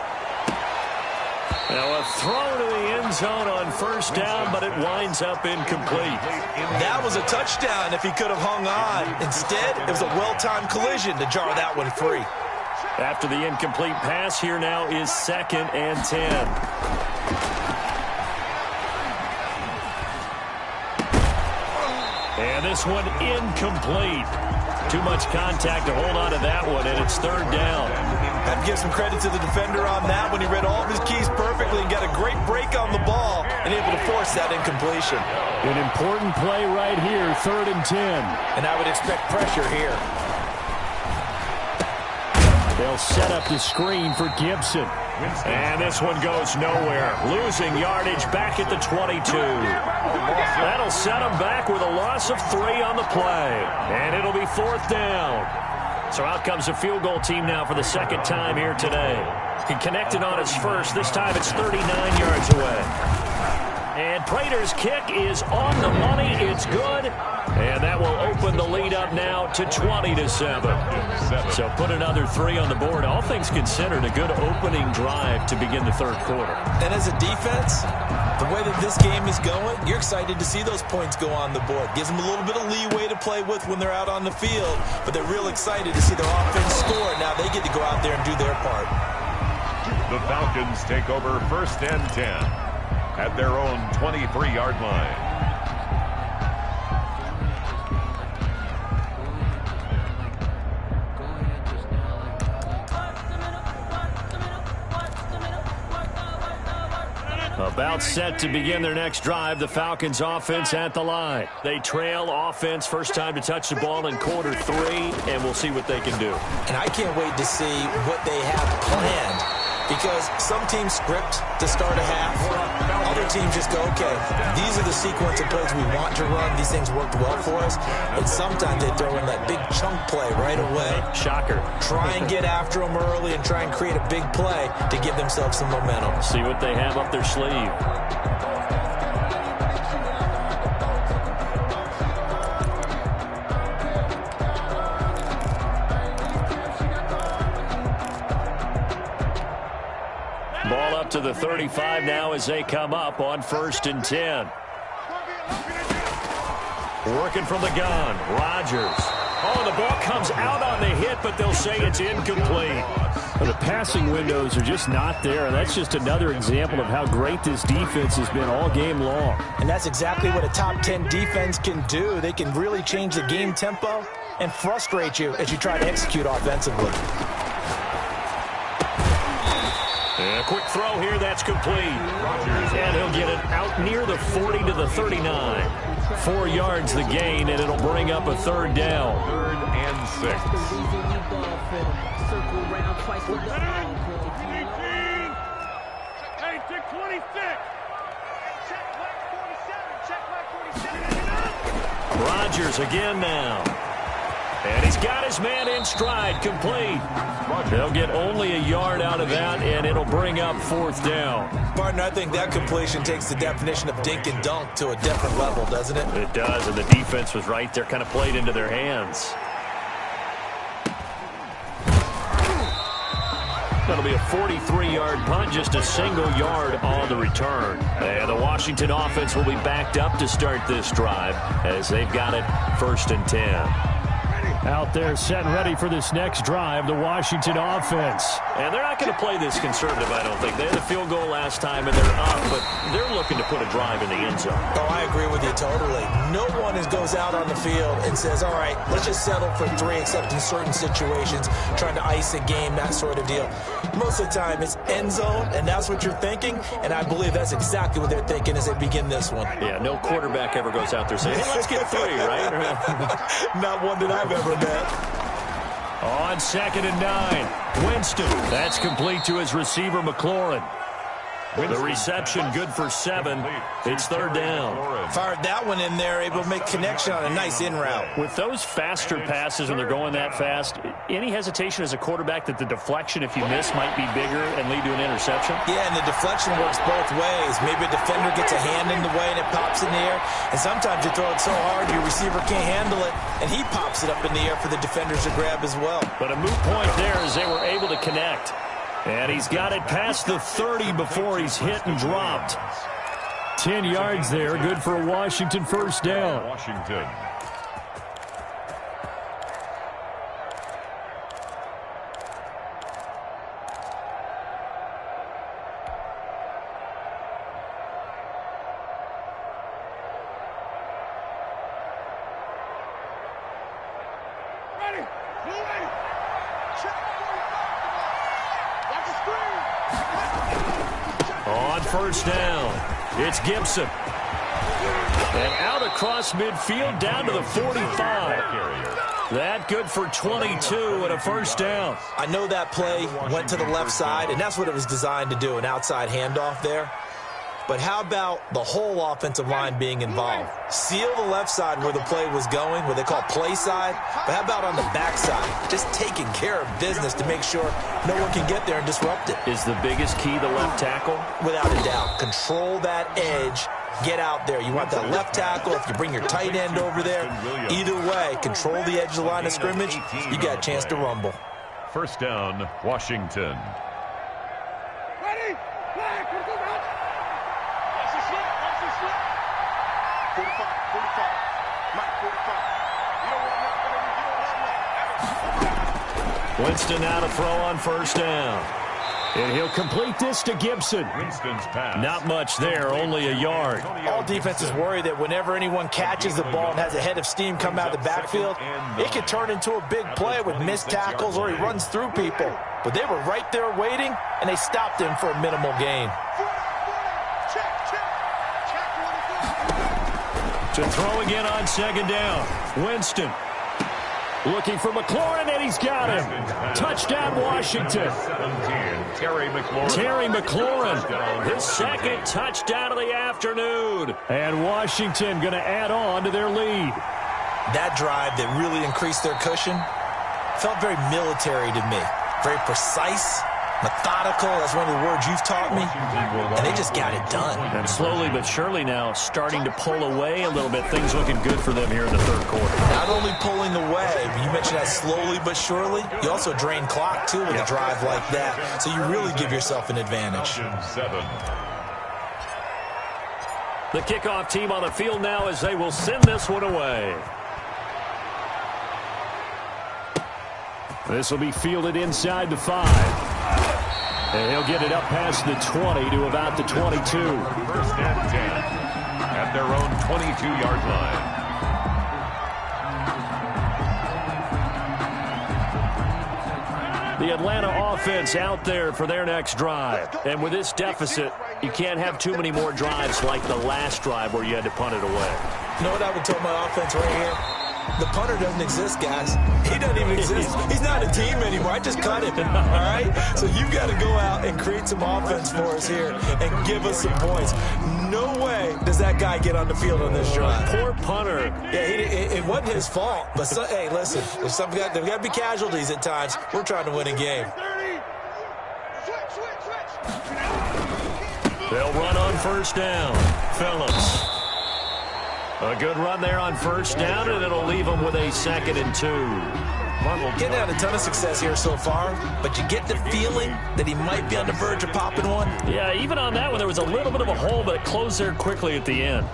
Now a throw to the end zone on 1st down, but it winds up incomplete. That was a touchdown if he could have hung on. Instead, it was a well-timed collision to jar that one free. After the incomplete pass, here now is 2nd and 10. And this one incomplete. Too much contact to hold on to that one, and it's 3rd down. Have to give some credit to the defender on that when he read all of his keys perfectly and got a great break on the ball and able to force that incompletion. An important play right here, 3rd and 10. And I would expect pressure here. They'll set up the screen for Gibson. And this one goes nowhere. Losing yardage back at the 22. That'll set them back with a loss of 3 on the play. And it'll be 4th down. So out comes a field goal team now for the 2nd time here today. He connected on his first. This time it's 39 yards away. And Prater's kick is on the money. It's good. And that will open the lead up now to 20-7. So put another 3 on the board. All things considered, a good opening drive to begin the 3rd quarter. And as a defense, the way that this game is going, you're excited to see those points go on the board. Gives them a little bit of leeway to play with when they're out on the field, but they're real excited to see their offense score. Now they get to go out there and do their part. The Falcons take over 1st and 10 at their own 23-yard line. About set to begin their next drive, the Falcons offense at the line. They trail offense, first time to touch the ball in quarter 3, and we'll see what they can do. And I can't wait to see what they have planned Because some teams script to start a half. Other teams just go, okay, these are the sequence of plays we want to run. These things worked well for us. And sometimes they throw in that big chunk play right away. Shocker. Try and get after them early and try and create a big play to give themselves some momentum. See what they have up their sleeve. Ball up to the 35 now as they come up on 1st and 10. Working from the gun, Rodgers. Oh, the ball comes out on the hit, but they'll say it's incomplete. Well, the passing windows are just not there, and that's just another example of how great this defense has been all game long. And that's exactly what a top 10 defense can do. They can really change the game tempo and frustrate you as you try to execute offensively. A quick throw here, that's complete. And he'll get it out near the 40 to the 39. 4 yards the gain, and it'll bring up a 3rd down. 3rd and 6. Hey, check 26. Check flag 47. Check flag 47. Rodgers again now. And he's got his man in stride, complete. They'll get only a yard out of that, and it'll bring up 4th down. Martin, I think that completion takes the definition of dink and dunk to a different level, doesn't it? It does, and the defense was right there, kind of played into their hands. That'll be a 43-yard punt, just a single yard on the return. And the Washington offense will be backed up to start this drive as they've got it 1st and 10. Out there set and ready for this next drive, the Washington offense. And they're not going to play this conservative, I don't think. They had a field goal last time, and they're up, but they're looking to put a drive in the end zone. Oh, I agree with you totally. No one goes out on the field and says, all right, let's just settle for 3, except in certain situations, trying to ice a game, that sort of deal. Most of the time, it's end zone, and that's what you're thinking, and I believe that's exactly what they're thinking as they begin this one. Yeah, no quarterback ever goes out there saying, hey, let's get 3, right? Not one that I've ever met. On 2nd and 9, Winston. That's complete to his receiver, McLaurin. The reception good for 7. It's 3rd down. Fired that one in there, able to make connection on a nice in route. With those faster passes when they're going that fast, any hesitation as a quarterback that the deflection, if you miss, might be bigger and lead to an interception? Yeah, and the deflection works both ways. Maybe a defender gets a hand in the way and it pops in the air. And sometimes you throw it so hard your receiver can't handle it, and he pops it up in the air for the defenders to grab as well. But a moot point there as they were able to connect. And he's got it past the 30 before he's hit and dropped. 10 yards there, good for a Washington 1st down. Washington. Ready. Ready. Check 45. Watch the screen. On 1st down, it's Gibson. And out across midfield down to the 45. That good for 22 and a 1st down. I know that play went to the left side, and that's what it was designed to do, an outside handoff there. But how about the whole offensive line being involved? Seal the left side where the play was going, what they call play side. But how about on the back side? Just taking care of business to make sure no one can get there and disrupt it. Is the biggest key the left tackle? Without a doubt. Control that edge. Get out there. You want that left tackle. If you bring your tight end over there, either way, control the edge of the line of scrimmage, you got a chance to rumble. 1st down, Washington. Ready. Flag. 45, 45. Mike, 45. You don't want that. Winston now to throw on 1st down. And he'll complete this to Gibson. Winston's pass. Not much there, only a yard. All defenses worry that whenever anyone catches the ball and has a head of steam come out of the backfield, it could turn into a big play with missed tackles or he runs through people. But they were right there waiting, and they stopped him for a minimal gain. To throw again on 2nd down. Winston. Looking for McLaurin, and he's got him. Touchdown, Washington. 17, Terry McLaurin. Terry McLaurin, his second touchdown of the afternoon. And Washington going to add on to their lead. That drive that really increased their cushion felt very military to me. Very precise, methodical. That's one of the words you've taught me. And they just got it done. And slowly but surely now starting to pull away a little bit. Things looking good for them here in the third quarter. Not only pulling away, but you mentioned that slowly but surely. You also drain clock, too, with a drive like that. So you really give yourself an advantage. The kickoff team on the field now as they will send this one away. This will be fielded inside the 5. And he'll get it up past the 20 to about the 22. First and 10 at their own 22-yard line. The Atlanta offense out there for their next drive. And with this deficit, you can't have too many more drives like the last drive where you had to punt it away. You know what I would tell my offense right here? The punter doesn't exist, guys. He doesn't even exist. He's not a team anymore. I just cut him, all right? So you've got to go out and create some offense for us here and give us some points. No way does that guy get on the field on this drive. Poor punter. Yeah, it wasn't his fault. But, hey, listen, if there's got to be casualties at times. We're trying to win a game. They'll run on first down. Phillips. A good run there on first down, and it'll leave them with a 2nd and 2. Getting out a ton of success here so far, but you get the feeling that he might be on the verge of popping one. Yeah, even on that one, there was a little bit of a hole, but it closed there quickly at the end.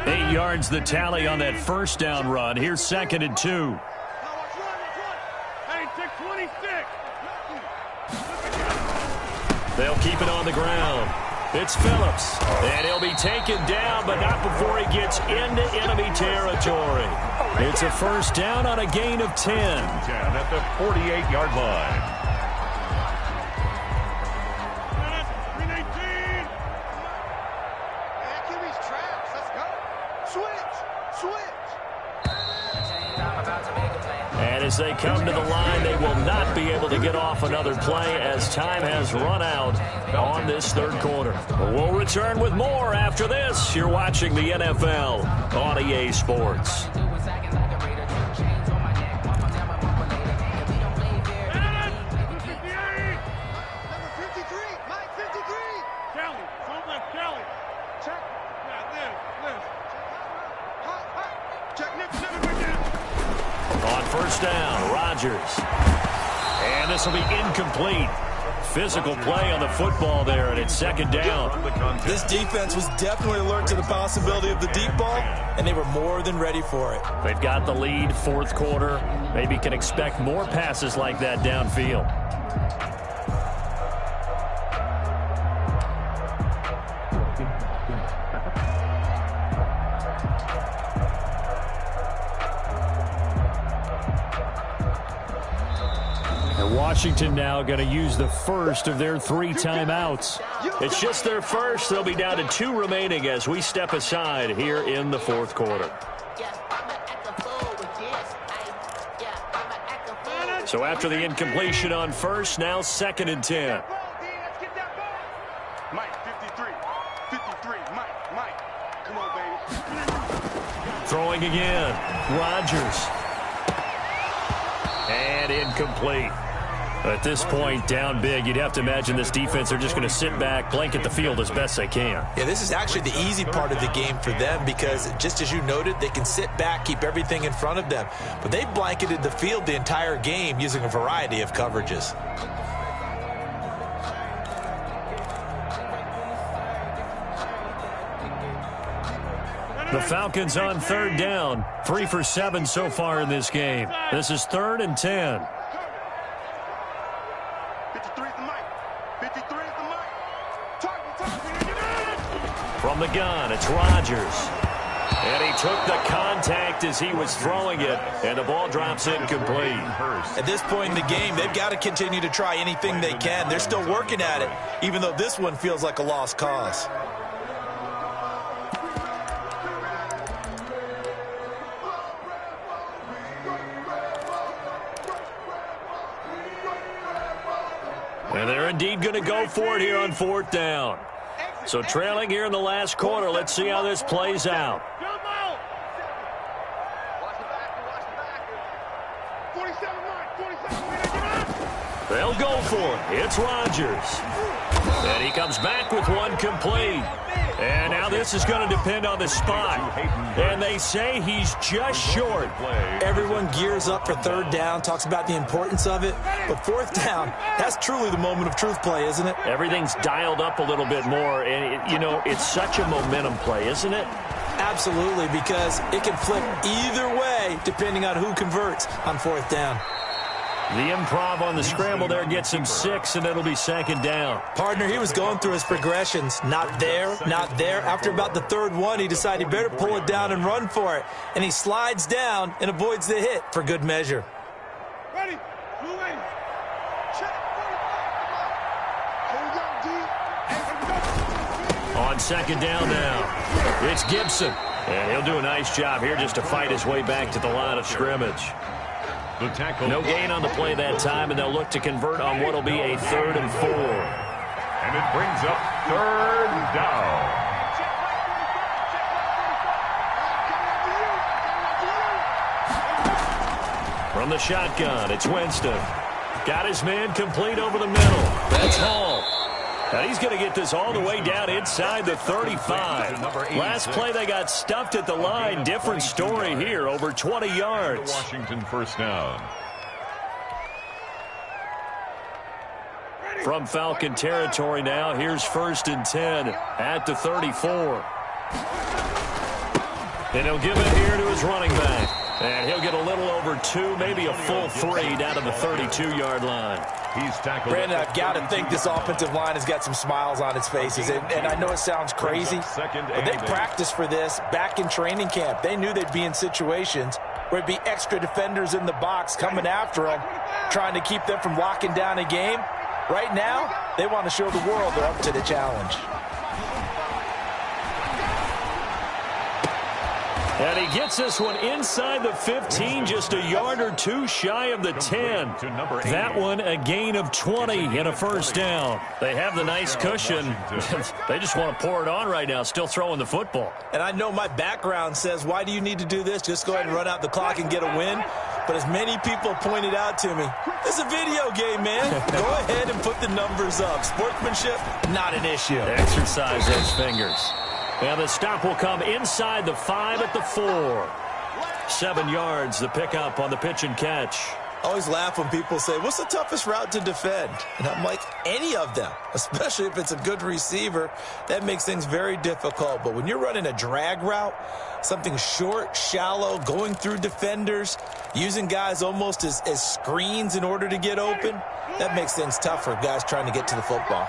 Eight yards the tally on that first down run. Here's 2nd and 2. They'll keep it on the ground. It's Phillips. And he'll be taken down, but not before he gets into enemy territory. It's a first down on a gain of 10. At the 48-yard line. And as they come to the line, they will not be able to get off another play as time has run out on this third quarter. We'll return with more after this. You're watching the NFL on EA Sports. First down, Rodgers. And this will be incomplete. Physical play on the football there, and it's 2nd down. This defense was definitely alert to the possibility of the deep ball, and they were more than ready for it. They've got the lead, fourth quarter. Maybe can expect more passes like that downfield. Washington now going to use the first of their 3 timeouts. It's just their first. They'll be down to 2 remaining as we step aside here in the fourth quarter. So after the incompletion on first, now 2nd and 10. Mike, 53. 53. Mike. Come on, baby. Throwing again. Rodgers. And incomplete. At this point, down big, you'd have to imagine this defense are just going to sit back, blanket the field as best they can. Yeah, this is actually the easy part of the game for them because, just as you noted, they can sit back, keep everything in front of them. But they've blanketed the field the entire game using a variety of coverages. The Falcons on third down, 3 for 7 so far in this game. This is 3rd and 10. 53 is the mic. 53 is the mic. From the gun, it's Rodgers. And he took the contact as he was throwing it, and the ball drops incomplete. At this point in the game, they've got to continue to try anything they can. They're still working at it, even though this one feels like a lost cause. indeed going to go for it here on 4th down. So trailing here in the last quarter. Let's see how this plays out. They'll go for it. It's Rodgers. And he comes back with one complete. And now this is going to depend on the spot. And they say he's just short. Everyone gears up for 3rd down, talks about the importance of it. But 4th down, that's truly the moment of truth play, isn't it? Everything's dialed up a little bit more. And, it's such a momentum play, isn't it? Absolutely, because it can flip either way depending on who converts on 4th down. The improv on the scramble there gets him 6, and it'll be 2nd down. Partner, he was going through his progressions. Not there, not there. After about the 3rd one, he decided he better pull it down and run for it. And he slides down and avoids the hit for good measure. Ready? Moving. Check. On 2nd down now, it's Gibson. And he'll do a nice job here just to fight his way back to the line of scrimmage. The tackle. No gain on the play that time, and they'll look to convert on what will be a 3rd and 4. And it brings up 3rd down. From the shotgun, it's Winston. Got his man complete over the middle. That's Hall. Now he's going to get this all the way down inside the 35. Last play they got stuffed at the line. Different story here, over 20 yards. Washington 1st down. From Falcon territory now, here's 1st and 10 at the 34. And he'll give it here to his running back. And he'll get a little over 2, maybe a full 3 down to the 32-yard line. He's tackled. Brandon, I've got to think this offensive line has got some smiles on its faces. And I know it sounds crazy, but they practiced for this back in training camp. They knew they'd be in situations where it'd be extra defenders in the box coming after them, trying to keep them from locking down a game. Right now, they want to show the world they're up to the challenge. And he gets this one inside the 15, just a yard or 2 shy of the 10. That one a gain of 20 and a 1st down. They have the nice cushion. They just want to pour it on right now, still throwing the football. And I know my background says, why do you need to do this? Just go ahead and run out the clock and get a win. But as many people pointed out to me, it's a video game, man. Go ahead and put the numbers up. Sportsmanship, not an issue. Exercise those fingers. And the stop will come inside the 5 at the 4. 7 yards, the pickup on the pitch and catch. I always laugh when people say, what's the toughest route to defend? And I'm like, any of them, especially if it's a good receiver. That makes things very difficult. But when you're running a drag route, something short, shallow, going through defenders, using guys almost as screens in order to get open, that makes things tough for guys trying to get to the football.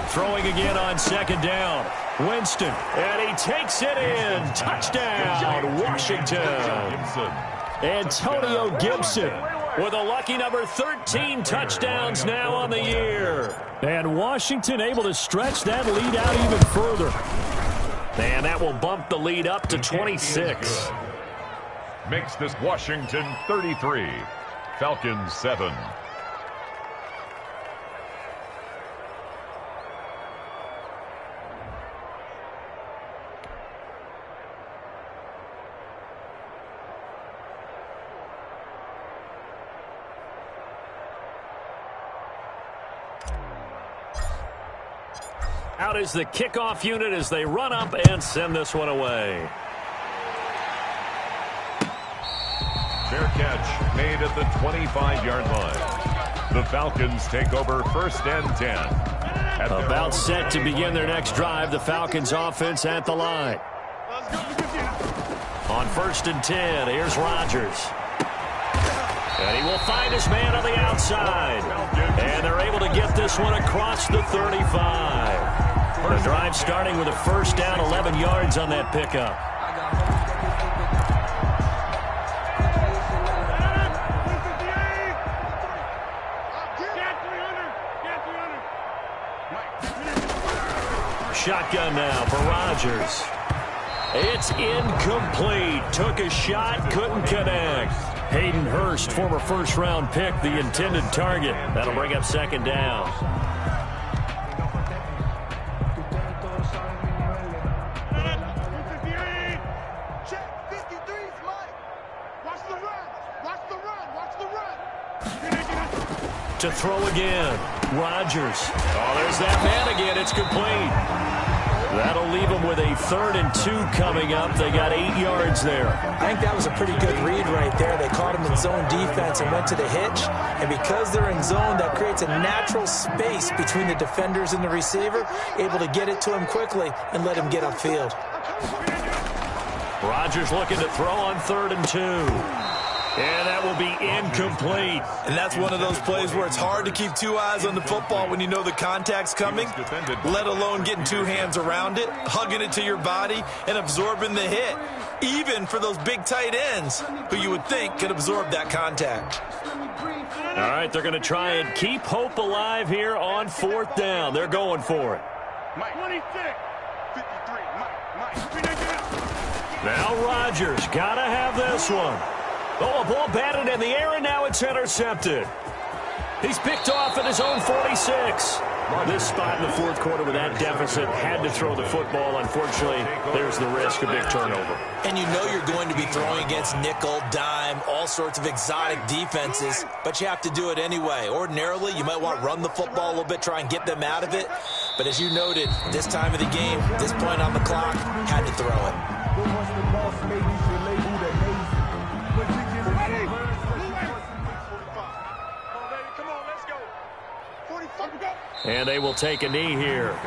Throwing again on 2nd down. Winston, and he takes it in. Touchdown, Washington. Antonio Gibson with a lucky number 13 touchdowns now on the year. And Washington able to stretch that lead out even further. And that will bump the lead up to 26. Makes this Washington 33. Falcons 7. Out is the kickoff unit as they run up and send this one away. Fair catch made at the 25-yard line. The Falcons take over 1st and 10. About set to begin their next drive, the Falcons offense at the line. On 1st and 10, here's Rodgers. And he will find his man on the outside. And they're able to get this one across the 35. The drive starting with a 1st down, 11 yards on that pickup. Shotgun now for Rodgers. It's incomplete. Took a shot, couldn't connect. Hayden Hurst, former first-round pick, the intended target. That'll bring up second down. Check 53's Mike. Watch the run. Watch the run. Watch the run. To throw again. Rodgers. Oh, there's that man again. It's complete. That'll leave them with a 3rd and 2 coming up. They got 8 yards there. I think that was a pretty good read right there. They caught him in zone defense and went to the hitch. And because they're in zone, that creates a natural space between the defenders and the receiver, able to get it to him quickly and let him get upfield. Rodgers looking to throw on 3rd and 2. And that will be incomplete. And that's one of those plays where it's hard to keep 2 eyes on the football when you know the contact's coming, let alone getting 2 hands around it, hugging it to your body, and absorbing the hit, even for those big tight ends who you would think could absorb that contact. All right, they're going to try and keep hope alive here on 4th down. They're going for it. Mike 26. 53. Mike. Now Rodgers got to have this one. Oh, a ball batted in the air, and now it's intercepted. He's picked off at his own 46. This spot in the 4th quarter with that deficit had to throw the football. Unfortunately, there's the risk of big turnover. And you know you're going to be throwing against nickel, dime, all sorts of exotic defenses, but you have to do it anyway. Ordinarily, you might want to run the football a little bit, try and get them out of it. But as you noted, this time of the game, this point on the clock, had to throw it. And they will take a knee here.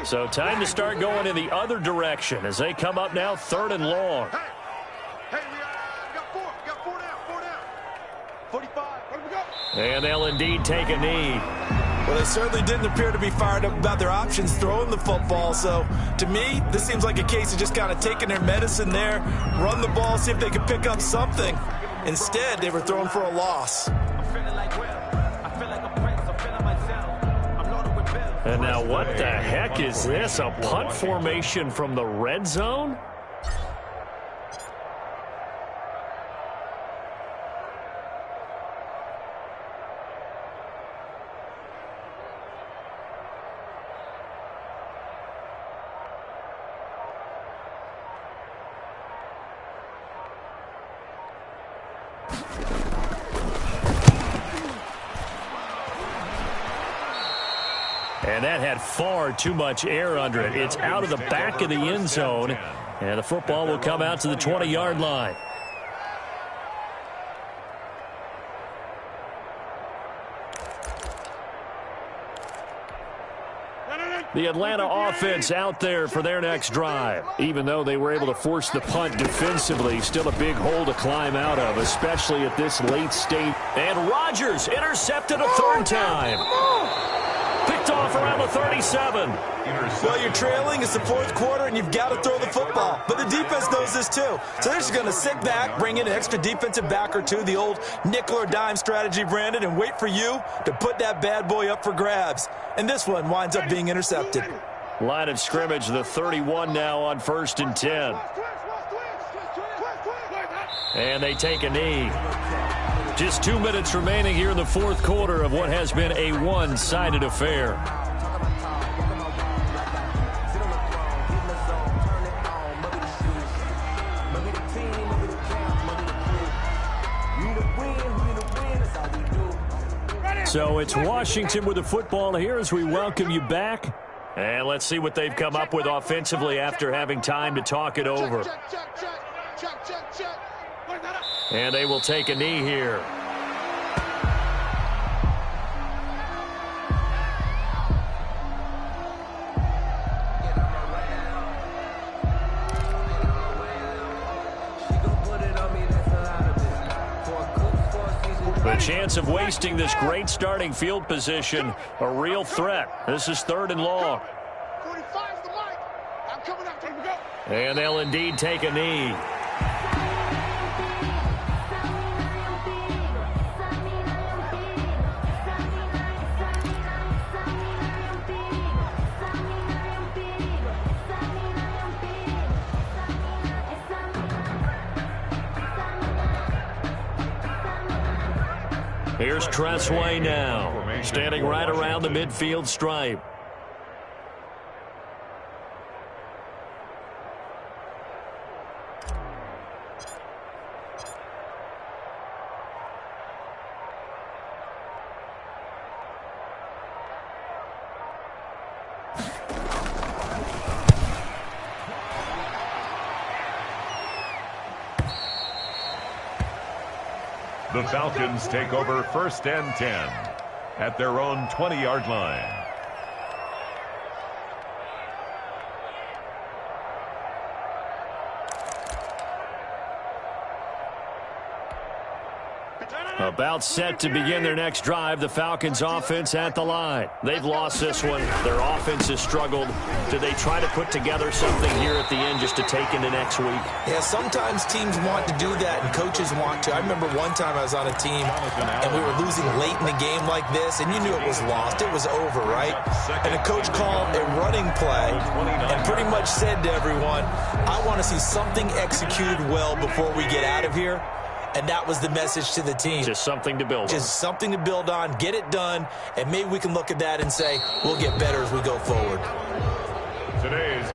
So time to start going in the other direction as they come up now 3rd and long. Hey, we got 4. We got 4 down. 4 down. 45. Where we go? And they'll indeed take a knee. Well, they certainly didn't appear to be fired up about their options throwing the football. So, to me, this seems like a case of just kind of taking their medicine there, run the ball, see if they could pick up something. Instead, they were throwing for a loss. And now what the heck is this? A punt formation from the red zone? And that had far too much air under it. It's out of the back of the end zone, and the football will come out to the 20-yard line. The Atlanta offense out there for their next drive. Even though they were able to force the punt defensively, still a big hole to climb out of, especially at this late stage. And Rodgers intercepted a 3rd time. Picked off around the 37. Well, you're trailing. It's the 4th quarter, and you've got to throw the football. But the defense knows this, too. So they're just going to sit back, bring in an extra defensive back or two, the old nickel or dime strategy, Brandon, and wait for you to put that bad boy up for grabs. And this one winds up being intercepted. Line of scrimmage, the 31 now on 1st and 10. And they take a knee. Just 2 minutes remaining here in the 4th quarter of what has been a one-sided affair. So it's Washington with the football here as we welcome you back. And let's see what they've come up with offensively after having time to talk it over. And they will take a knee here. The chance of wasting this great starting field position, a real threat. This is 3rd and long. 45's the mic. I'm coming up. Here we go. And they'll indeed take a knee. Here's Tressway now, standing right around the midfield stripe. The Falcons take over 1st and 10 at their own 20-yard line. About set to begin their next drive, the Falcons offense at the line. They've lost this one. Their offense has struggled. Do they try to put together something here at the end just to take into next week? Yeah, sometimes teams want to do that and coaches want to. I remember one time I was on a team and we were losing late in the game like this, and you knew it was lost. It was over, right? And the coach called a running play and pretty much said to everyone, I want to see something executed well before we get out of here. And that was the message to the team. Just something to build on. Just something to build on, get it done, and maybe we can look at that and say, we'll get better as we go forward. Today's